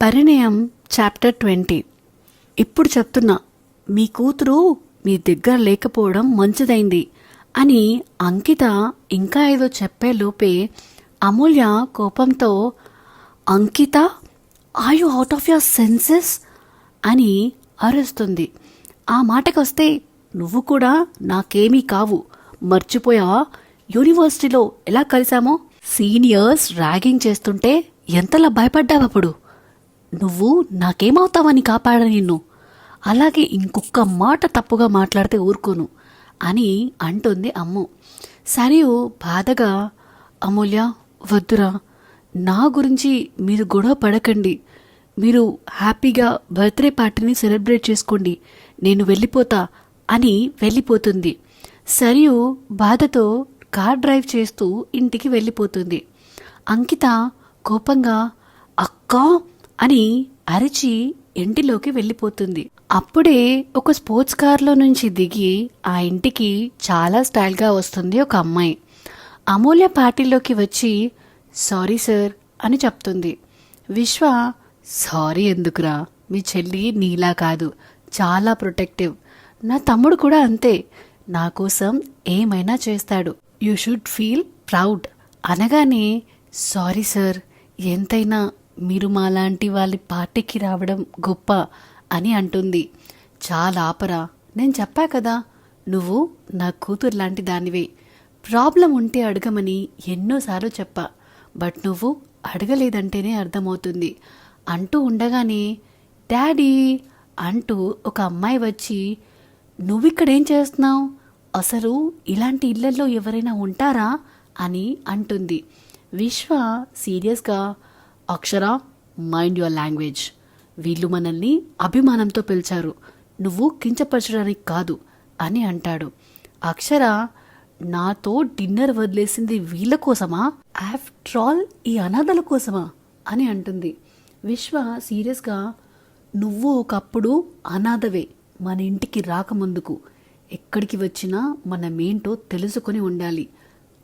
పరిణయం chapter 20. ఇప్పుడు చెప్తున్నా, మీ కూతురు మీ దగ్గర లేకపోవడం మంచిదైంది అని అంకిత ఇంకా ఏదో చెప్పే లోపే అమూల్య కోపంతో, Ankita, are you out of your senses అని అరుస్తుంది. ఆ మాటకొస్తే, నువ్వు కూడా నాకేమీ కావు, మర్చిపోయావా యూనివర్సిటీలో ఎలా కలిసామో? సీనియర్స్ ర్యాగింగ్ చేస్తుంటే ఎంతలా భయపడ్డావప్పుడు? నువ్వు నాకేమవుతావని కాపాడ నిన్ను. అలాగే ఇంకొక మాట తప్పుగా మాట్లాడితే ఊరుకోను అని అంటుంది అమ్ము. సరియు బాధగా, అమూల్య వద్దురా, నా గురించి మీరు గొడవ పడకండి, మీరు హ్యాపీగా బర్త్డే పార్టీని సెలబ్రేట్ చేసుకోండి, నేను వెళ్ళిపోతా అని వెళ్ళిపోతుంది. సరియు బాధతో కార్ డ్రైవ్ చేస్తూ ఇంటికి వెళ్ళిపోతుంది. అంకిత కోపంగా అక్కా అని అరిచి ఇంటిలోకి వెళ్ళిపోతుంది. అప్పుడే ఒక స్పోర్ట్స్ కార్లో నుంచి దిగి ఆ ఇంటికి చాలా స్టైల్గా వస్తుంది ఒక అమ్మాయి. అమూల్య పార్టీలోకి వచ్చి సారీ సార్ అని చెప్తుంది. విశ్వ, సారీ ఎందుకురా, మీ చెల్లి నీలా కాదు, చాలా ప్రొటెక్టివ్, నా తమ్ముడు కూడా అంతే, నా కోసం ఏమైనా చేస్తాడు, యూ షుడ్ ఫీల్ ప్రౌడ్ అనగానే, సారీ సార్, ఎంతైనా మీరు మాలాంటి వాళ్ళ పార్టీకి రావడం గొప్ప అని అంటుంది. చాలా ఆపరా, నేను చెప్పా కదా, నువ్వు నా కూతురు లాంటి దానివే, ప్రాబ్లం ఉంటే అడగమని ఎన్నోసార్లు చెప్పా, బట్ నువ్వు అడగలేదంటేనే అర్థమవుతుంది అంటూ ఉండగానే, డాడీ అంటూ ఒక అమ్మాయి వచ్చి, నువ్విక్కడేం చేస్తున్నావు, అసలు ఇలాంటి ఇళ్లలో ఎవరైనా ఉంటారా అని అంటుంది. విశ్వ సీరియస్గా, అక్షర, మైండ్ యువర్ లాంగ్వేజ్, వీళ్ళు మనల్ని అభిమానంతో పిలిచారు, నువ్వు కించపరచడానికి కాదు అని అంటాడు. అక్షర, నాతో డిన్నర్ వదిలేసింది వీళ్ళ కోసమా, ఆఫ్టర్ ఆల్ ఈ అనాథల కోసమా అని అంటుంది. విశ్వ సీరియస్గా, నువ్వు ఒకప్పుడు అనాథవే, మన ఇంటికి రాకముందుకు, ఎక్కడికి వచ్చినా మనమేంటో తెలుసుకొని ఉండాలి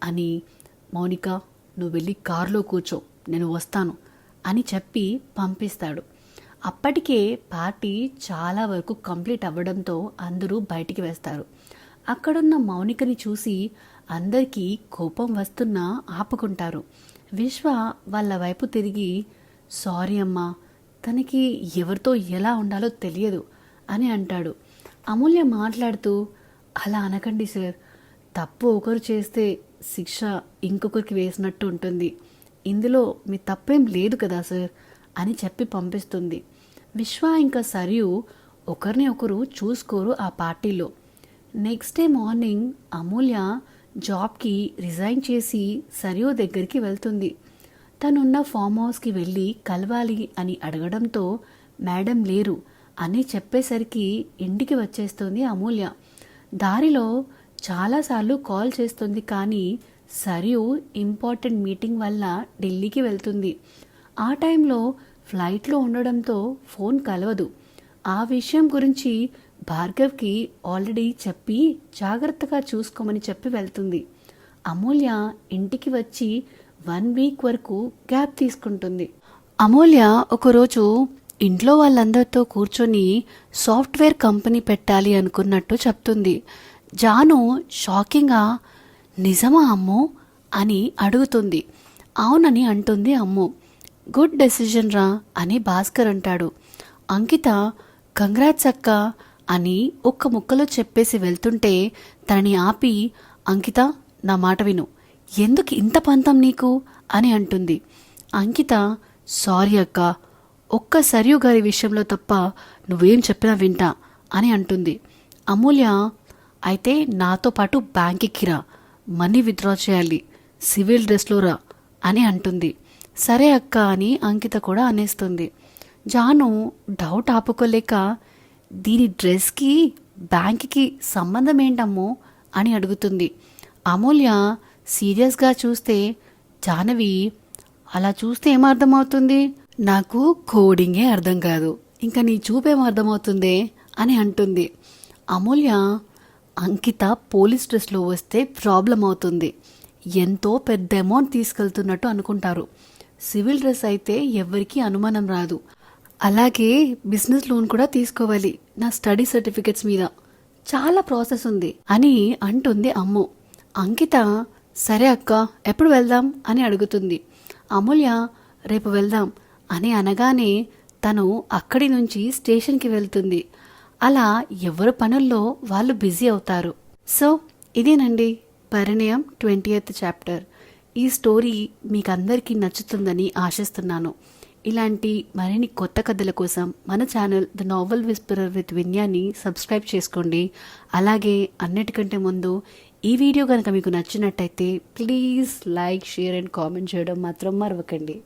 అని, మౌనిక నువ్వు వెళ్ళి కారులో కూర్చో, నేను వస్తాను అని చెప్పి పంపిస్తాడు. అప్పటికే పార్టీ చాలా వరకు కంప్లీట్ అవ్వడంతో అందరూ బయటికి వేస్తారు. అక్కడున్న మౌనికని చూసి అందరికీ కోపం వస్తున్నా ఆపుకుంటారు. విశ్వ వాళ్ళ వైపు తిరిగి, సారీ అమ్మా, తనకి ఎవరితో ఎలా ఉండాలో తెలియదు అని అంటాడు. అమూల్య మాట్లాడుతూ, అలా అనకండి సార్, తప్పు ఒకరు చేస్తే శిక్ష ఇంకొకరికి వేసినట్టు ఉంటుంది, ఇందులో మీ తప్పేం లేదు కదా సార్ అని చెప్పి పంపిస్తుంది. విశ్వ ఇంకా సరియు ఒకరిని ఒకరు చూసుకోరు ఆ పార్టీలో. నెక్స్ట్ డే మార్నింగ్ అమూల్య జాబ్కి రిజైన్ చేసి సరియు దగ్గరికి వెళ్తుంది. తనున్న ఫామ్ హౌస్కి వెళ్ళి కలవాలి అని అడగడంతో మేడం లేరు అని చెప్పేసరికి ఇంటికి వచ్చేస్తుంది అమూల్య. దారిలో చాలాసార్లు కాల్ చేస్తుంది, కానీ సరియు ఇంపార్టెంట్ మీటింగ్ వల్ల ఢిల్లీకి వెళ్తుంది. ఆ టైంలో ఫ్లైట్లో ఉండడంతో ఫోన్ కలవదు. ఆ విషయం గురించి భార్గవ్కి ఆల్రెడీ చెప్పి జాగ్రత్తగా చూసుకోమని చెప్పి వెళ్తుంది. అమూల్య ఇంటికి వచ్చి 1 వీక్ వరకు గ్యాప్ తీసుకుంటుంది. అమూల్య ఒకరోజు ఇంట్లో వాళ్ళందరితో కూర్చొని సాఫ్ట్వేర్ కంపెనీ పెట్టాలి అనుకున్నట్టు చెప్తుంది. జాను షాకింగ్గా, నిజమా అమ్ము అని అడుగుతుంది. అవునని అంటుంది అమ్ము. గుడ్ డెసిజన్ రా అని భాస్కర్ అంటాడు. అంకిత, కంగ్రాట్స్ అక్క అని ఒక్క ముక్కలో చెప్పేసి వెళ్తుంటే తనని ఆపి, అంకిత నా మాట విను, ఎందుకు ఇంత పంతం నీకు అని అంటుంది. అంకిత, సారీ అక్క, ఒక్క సరియు గారి విషయంలో తప్ప నువ్వేం చెప్పినా వింటా అని అంటుంది. అమూల్య, అయితే నాతో పాటు బ్యాంక్కి రా, మనీ విత్డ్రా చేయాలి, సివిల్ డ్రెస్లో రా అని అంటుంది. సరే అక్క అని అంకిత కూడా అనేస్తుంది. జాను డౌట్ ఆపుకోలేక, దీని డ్రెస్కి బ్యాంక్కి సంబంధం ఏంటమ్మో అని అడుగుతుంది. అమూల్య సీరియస్గా చూస్తే, జానవి అలా చూస్తే ఏమర్థమవుతుంది, నాకు కోడింగే అర్థం కాదు, ఇంకా నీ చూపేం అర్థమవుతుందే అని అంటుంది. అమూల్య, అంకిత పోలీస్ డ్రెస్లో వస్తే ప్రాబ్లం అవుతుంది, ఎంతో పెద్ద అమౌంట్ తీసుకెళ్తున్నట్టు అనుకుంటారు, సివిల్ డ్రెస్ అయితే ఎవరికీ అనుమానం రాదు, అలాగే బిజినెస్ లోన్ కూడా తీసుకోవాలి నా స్టడీ సర్టిఫికెట్స్ మీద, చాలా ప్రాసెస్ ఉంది అని అంటుంది అమ్ము. అంకిత సరే అక్క ఎప్పుడు వెళ్దాం అని అడుగుతుంది. అమూల్య రేపు వెళ్దాం అని అనగానే తను అక్కడి నుంచి స్టేషన్కి వెళ్తుంది. అలా ఎవరి పనుల్లో వాళ్ళు బిజీ అవుతారు. సో ఇదేనండి పరిణయం 20th చాప్టర్. ఈ స్టోరీ మీకందరికీ నచ్చుతుందని ఆశిస్తున్నాను. ఇలాంటి మరిన్ని కొత్త కథల కోసం మన channel the novel whisperer with విన్యాని సబ్స్క్రైబ్ చేసుకోండి. అలాగే అన్నిటికంటే ముందు ఈ వీడియో కనుక మీకు నచ్చినట్టయితే please like, share and comment చేయడం మాత్రం మరవకండి.